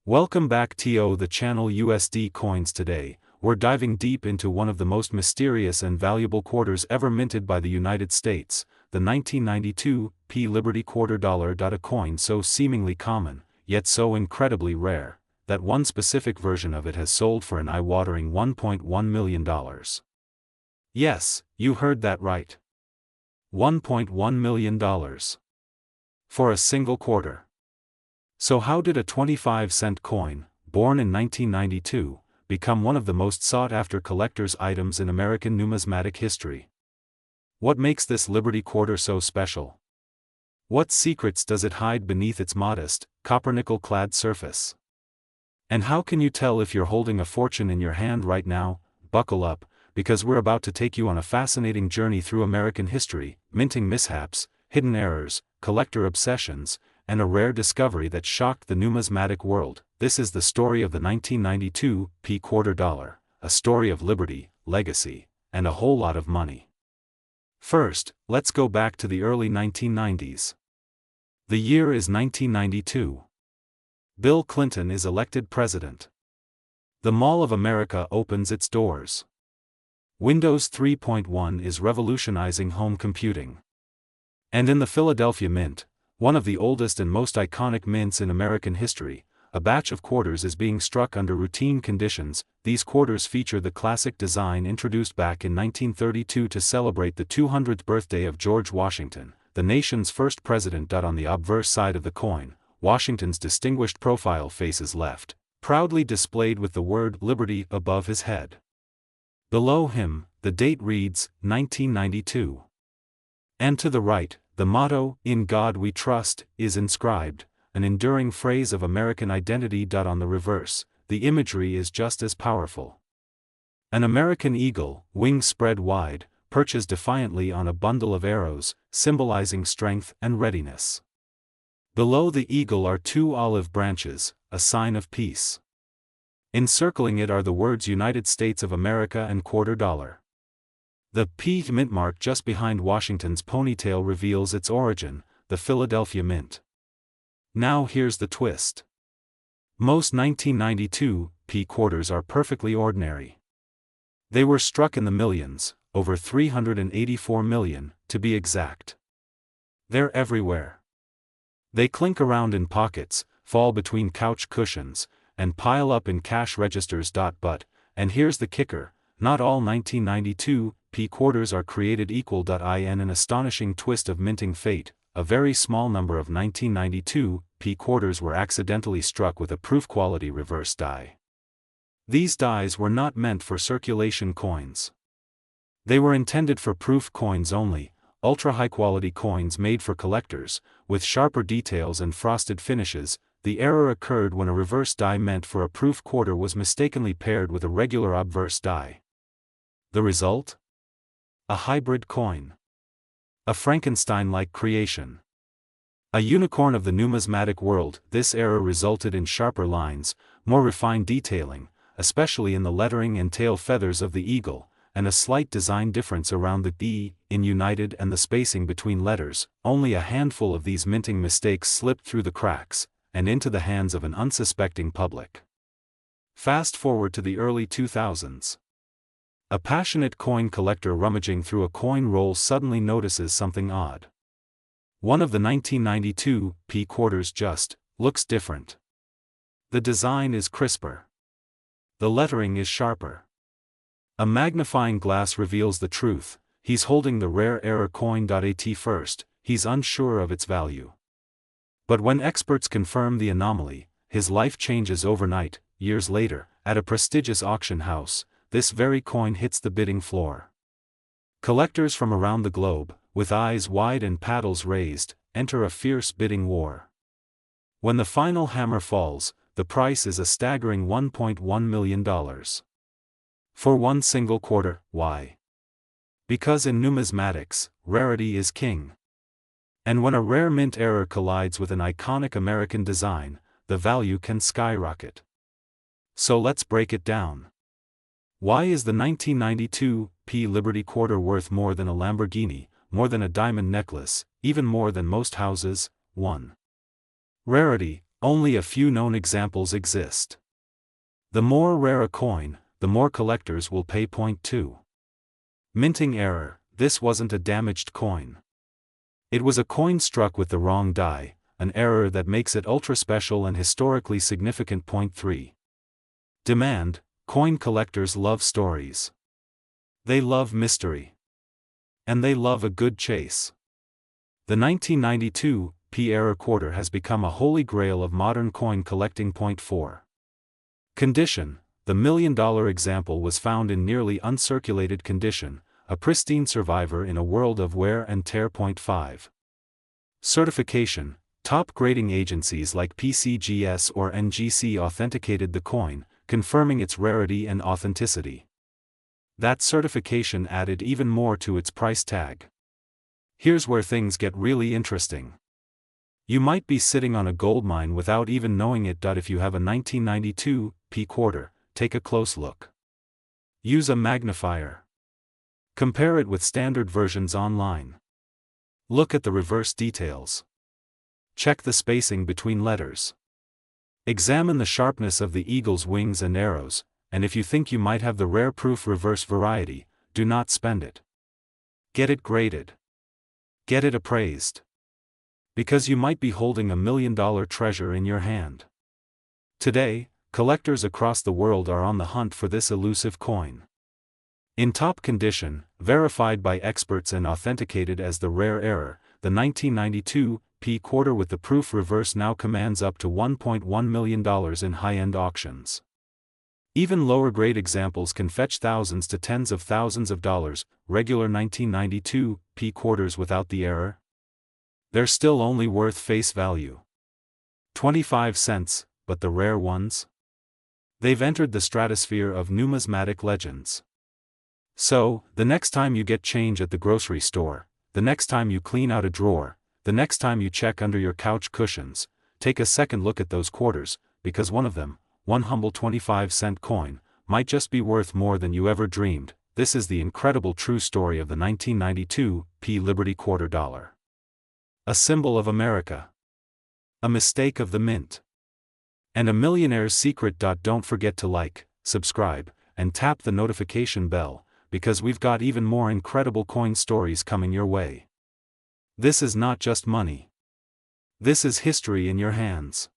Welcome back to the channel USD Coins. Today, we're diving deep into one of the most mysterious and valuable quarters ever minted by the United States, the 1992 Liberty Quarter Dollar. A coin so seemingly common, yet so incredibly rare, that one specific version of it has sold for an eye-watering $1.1 million. Yes, you heard that right. $1.1 million. For a single quarter. So how did a 25-cent coin, born in 1992, become one of the most sought-after collector's items in American numismatic history? What makes this Liberty Quarter so special? What secrets does it hide beneath its modest, copper-nickel-clad surface? And how can you tell if you're holding a fortune in your hand right now? Buckle up, because we're about to take you on a fascinating journey through American history, minting mishaps, hidden errors, collector obsessions, and a rare discovery that shocked the numismatic world. This is the story of the 1992 quarter dollar, a story of liberty, legacy, and a whole lot of money. First, let's go back to the early 1990s. The year is 1992. Bill Clinton is elected president. The Mall of America opens its doors. Windows 3.1 is revolutionizing home computing. And in the Philadelphia Mint, one of the oldest and most iconic mints in American history, a batch of quarters is being struck under routine conditions. These quarters feature the classic design introduced back in 1932 to celebrate the 200th birthday of George Washington, the nation's first president. On the obverse side of the coin, Washington's distinguished profile faces left, proudly displayed with the word Liberty above his head. Below him, the date reads, 1992. And to the right, the motto, "In God We Trust," is inscribed, an enduring phrase of American identity. On the reverse, the imagery is just as powerful. An American eagle, wings spread wide, perches defiantly on a bundle of arrows, symbolizing strength and readiness. Below the eagle are two olive branches, a sign of peace. Encircling it are the words United States of America and quarter dollar. The P mint mark just behind Washington's ponytail reveals its origin, the Philadelphia Mint. Now here's the twist. Most 1992 quarters are perfectly ordinary. They were struck in the millions, over 384 million, to be exact. They're everywhere. They clink around in pockets, fall between couch cushions, and pile up in cash registers. But, and here's the kicker, not all 1992 quarters are created equal. In an astonishing twist of minting fate, a very small number of 1992 quarters were accidentally struck with a proof-quality reverse die. These dies were not meant for circulation coins. They were intended for proof coins only, ultra-high-quality coins made for collectors, with sharper details and frosted finishes. The error occurred when a reverse die meant for a proof quarter was mistakenly paired with a regular obverse die. The result? A hybrid coin. A Frankenstein-like creation. A unicorn of the numismatic world. This error resulted in sharper lines, more refined detailing, especially in the lettering and tail feathers of the eagle, and a slight design difference around the E in United and the spacing between letters. Only a handful of these minting mistakes slipped through the cracks, and into the hands of an unsuspecting public. Fast forward to the early 2000s. A passionate coin collector rummaging through a coin roll suddenly notices something odd. One of the 1992 quarters just looks different. The design is crisper. The lettering is sharper. A magnifying glass reveals the truth. He's holding the rare error coin. At first, he's unsure of its value. But when experts confirm the anomaly, his life changes overnight. Years later, at a prestigious auction house, this very coin hits the bidding floor. Collectors from around the globe, with eyes wide and paddles raised, enter a fierce bidding war. When the final hammer falls, the price is a staggering $1.1 million. For one single quarter. Why? Because in numismatics, rarity is king. And when a rare mint error collides with an iconic American design, the value can skyrocket. So let's break it down. Why is the 1992 Liberty Quarter worth more than a Lamborghini, more than a diamond necklace, even more than most houses? 1. Rarity. Only a few known examples exist. The more rare a coin, the more collectors will pay. Point 2. Minting error. This wasn't a damaged coin. It was a coin struck with the wrong die, an error that makes it ultra special and historically significant. Point 3. Demand. Coin collectors love stories. They love mystery. And they love a good chase. The 1992 P error quarter has become a holy grail of modern coin collecting. Point 4. Condition. The $1 million example was found in nearly uncirculated condition, a pristine survivor in a world of wear and tear. Point 5. Certification. Top grading agencies like PCGS or NGC authenticated the coin, confirming its rarity and authenticity. That certification added even more to its price tag. Here's where things get really interesting. You might be sitting on a goldmine without even knowing it. If you have a 1992 P quarter, take a close look. Use a magnifier. Compare it with standard versions online. Look at the reverse details. Check the spacing between letters. Examine the sharpness of the eagle's wings and arrows, and if you think you might have the rare proof reverse variety, do not spend it. Get it graded. Get it appraised. Because you might be holding $1 million treasure in your hand. Today, collectors across the world are on the hunt for this elusive coin. In top condition, verified by experts and authenticated as the rare error, the 1992 P quarter with the proof reverse now commands up to $1.1 million in high-end auctions. Even lower-grade examples can fetch thousands to tens of thousands of dollars. Regular 1992 P quarters without the error? They're still only worth face value. 25 cents, but the rare ones? They've entered the stratosphere of numismatic legends. So, the next time you get change at the grocery store, the next time you clean out a drawer, the next time you check under your couch cushions, take a second look at those quarters, because one of them, one humble 25-cent coin, might just be worth more than you ever dreamed. This is the incredible true story of the 1992 P Liberty quarter dollar. A symbol of America. A mistake of the mint. And a millionaire's secret. Don't forget to like, subscribe, and tap the notification bell, because we've got even more incredible coin stories coming your way. This is not just money. This is history in your hands.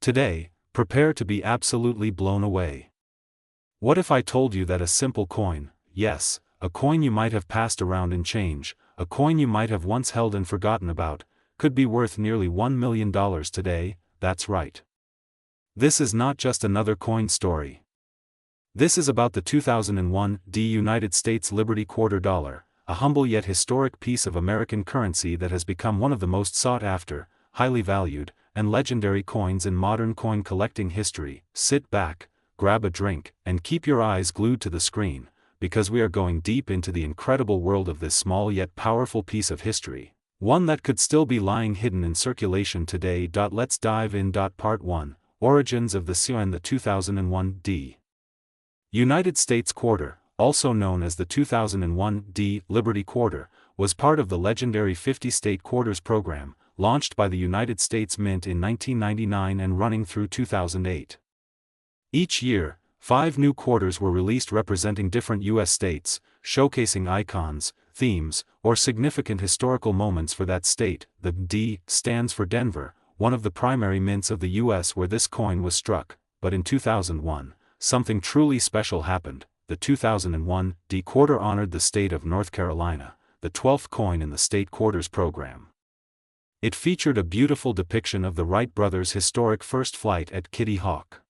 Today, prepare to be absolutely blown away. What if I told you that a simple coin, yes, a coin you might have passed around in change, a coin you might have once held and forgotten about, could be worth nearly $1 million today? That's right. This is not just another coin story. This is about the 2001 United States Liberty quarter dollar, a humble yet historic piece of American currency that has become one of the most sought after, highly valued, and legendary coins in modern coin collecting history. Sit back, grab a drink, and keep your eyes glued to the screen, because we are going deep into the incredible world of this small yet powerful piece of history, one that could still be lying hidden in circulation today. Let's dive in. Part 1, Origins of the CUN. The 2001 United States quarter, also known as the 2001 Liberty quarter, was part of the legendary 50-state quarters program, launched by the United States Mint in 1999 and running through 2008. Each year, 5 new quarters were released representing different U.S. states, showcasing icons, themes, or significant historical moments for that state. The D stands for Denver, one of the primary mints of the U.S. where this coin was struck, but in 2001, something truly special happened. The 2001 quarter honored the state of North Carolina, the 12th coin in the state quarters program. It featured a beautiful depiction of the Wright brothers' historic first flight at Kitty Hawk.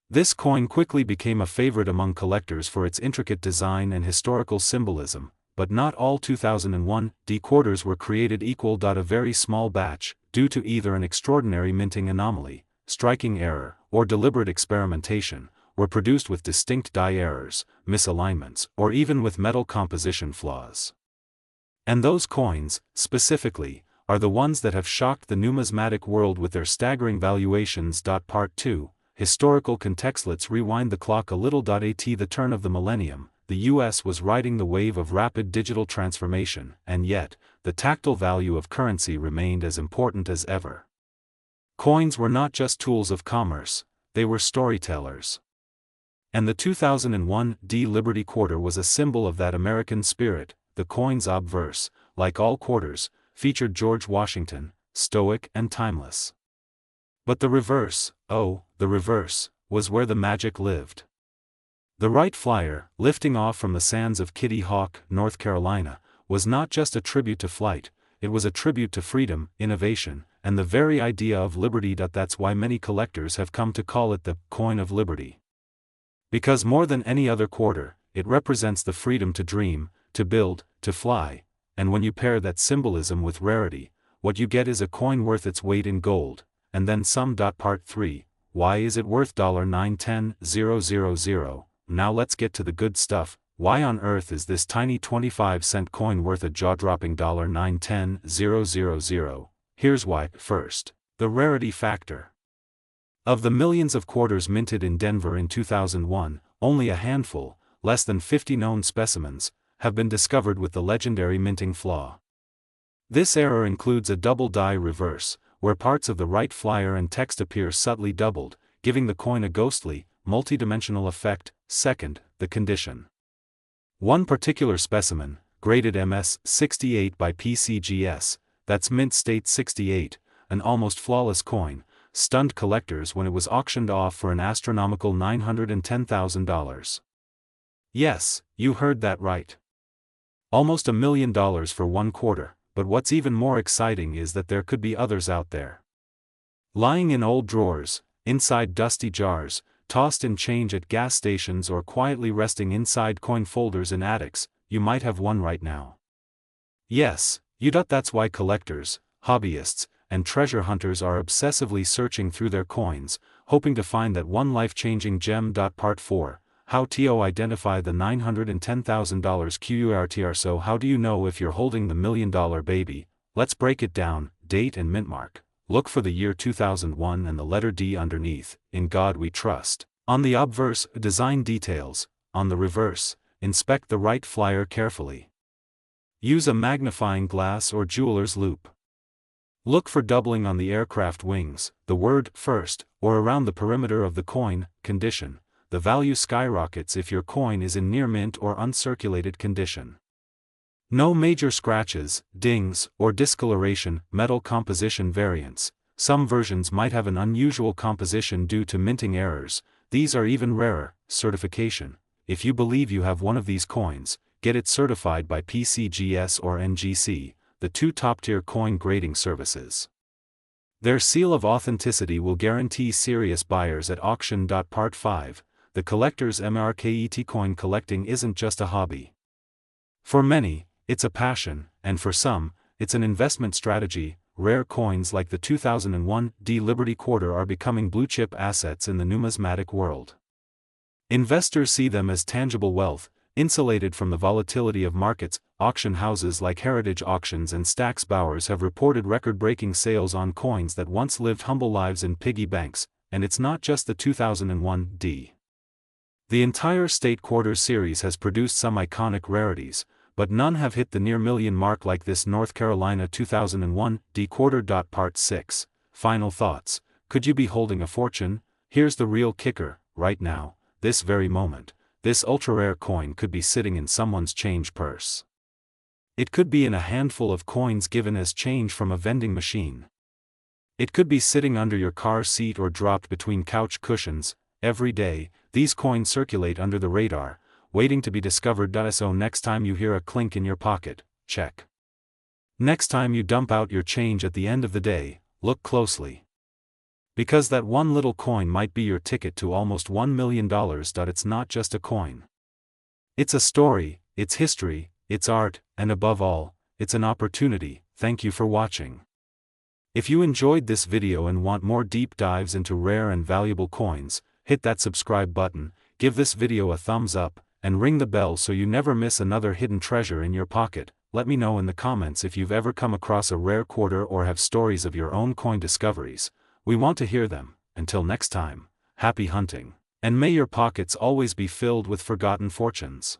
This coin quickly became a favorite among collectors for its intricate design and historical symbolism, but not all 2001 quarters were created equal. A very small batch, due to either an extraordinary minting anomaly, striking error, or deliberate experimentation, were produced with distinct die errors, misalignments, or even with metal composition flaws. And those coins, specifically, are the ones that have shocked the numismatic world with their staggering valuations. Part 2, Historical context. Let's rewind the clock a little. At the turn of the millennium, the US was riding the wave of rapid digital transformation, and yet, the tactile value of currency remained as important as ever. Coins were not just tools of commerce, they were storytellers. And the 2001 Liberty Quarter was a symbol of that American spirit. The coin's obverse, like all quarters, featured George Washington, stoic and timeless. But the reverse, oh, the reverse, was where the magic lived. The Wright Flyer, lifting off from the sands of Kitty Hawk, North Carolina, was not just a tribute to flight, it was a tribute to freedom, innovation, and the very idea of liberty. That's why many collectors have come to call it the coin of liberty. Because more than any other quarter, it represents the freedom to dream, to build, to fly, and when you pair that symbolism with rarity, what you get is a coin worth its weight in gold, and then some. Part 3, why is it worth $910,000? Now let's get to the good stuff. Why on earth is this tiny 25-cent coin worth a jaw-dropping $910,000? Here's why. First, the rarity factor. Of the millions of quarters minted in Denver in 2001, only a handful, less than 50 known specimens, have been discovered with the legendary minting flaw. This error includes a double die reverse, where parts of the Wright Flyer and text appear subtly doubled, giving the coin a ghostly, multidimensional effect. Second, the condition. One particular specimen, graded MS-68 by PCGS, that's mint state 68, an almost flawless coin, stunned collectors when it was auctioned off for an astronomical $910,000. Yes, you heard that right. Almost $1 million for one quarter, but what's even more exciting is that there could be others out there. Lying in old drawers, inside dusty jars, tossed in change at gas stations or quietly resting inside coin folders in attics. You might have one right now. Yes, that's why collectors, hobbyists, and treasure hunters are obsessively searching through their coins, hoping to find that one life-changing gem. Part 4, how to identify the $910,000 QURTR. So how do you know if you're holding the $1 million baby? Let's break it down. Date and mint mark. Look for the year 2001 and the letter D underneath. In God we trust. On the obverse, design details. On the reverse, inspect the Wright Flyer carefully. Use a magnifying glass or jeweler's loupe. Look for doubling on the aircraft wings, the word first, or around the perimeter of the coin. Condition. The value skyrockets if your coin is in near mint or uncirculated condition. No major scratches, dings, or discoloration. Metal composition variants. Some versions might have an unusual composition due to minting errors. These are even rarer. Certification. If you believe you have one of these coins, get it certified by PCGS or NGC, the two top-tier coin grading services. Their seal of authenticity will guarantee serious buyers at auction. Part 5, the collector's market. Coin collecting isn't just a hobby. For many, it's a passion, and for some, it's an investment strategy. Rare coins like the 2001 Liberty Quarter are becoming blue-chip assets in the numismatic world. Investors see them as tangible wealth, insulated from the volatility of markets. Auction houses like Heritage Auctions and Stack's Bowers have reported record-breaking sales on coins that once lived humble lives in piggy banks, and it's not just the 2001 D. The entire State Quarter series has produced some iconic rarities, but none have hit the near million mark like this North Carolina 2001 D Quarter. Part 6, final thoughts. Could you be holding a fortune? Here's the real kicker. Right now, this very moment, this ultra-rare coin could be sitting in someone's change purse. It could be in a handful of coins given as change from a vending machine. It could be sitting under your car seat or dropped between couch cushions. Every day, these coins circulate under the radar, waiting to be discovered. So next time you hear a clink in your pocket, check. Next time you dump out your change at the end of the day, look closely. Because that one little coin might be your ticket to almost $1 million. It's not just a coin. It's a story, it's history, it's art, and above all, it's an opportunity. Thank you for watching. If you enjoyed this video and want more deep dives into rare and valuable coins, hit that subscribe button, give this video a thumbs up, and ring the bell so you never miss another hidden treasure in your pocket. Let me know in the comments if you've ever come across a rare quarter or have stories of your own coin discoveries. We want to hear them. Until next time, happy hunting, and may your pockets always be filled with forgotten fortunes.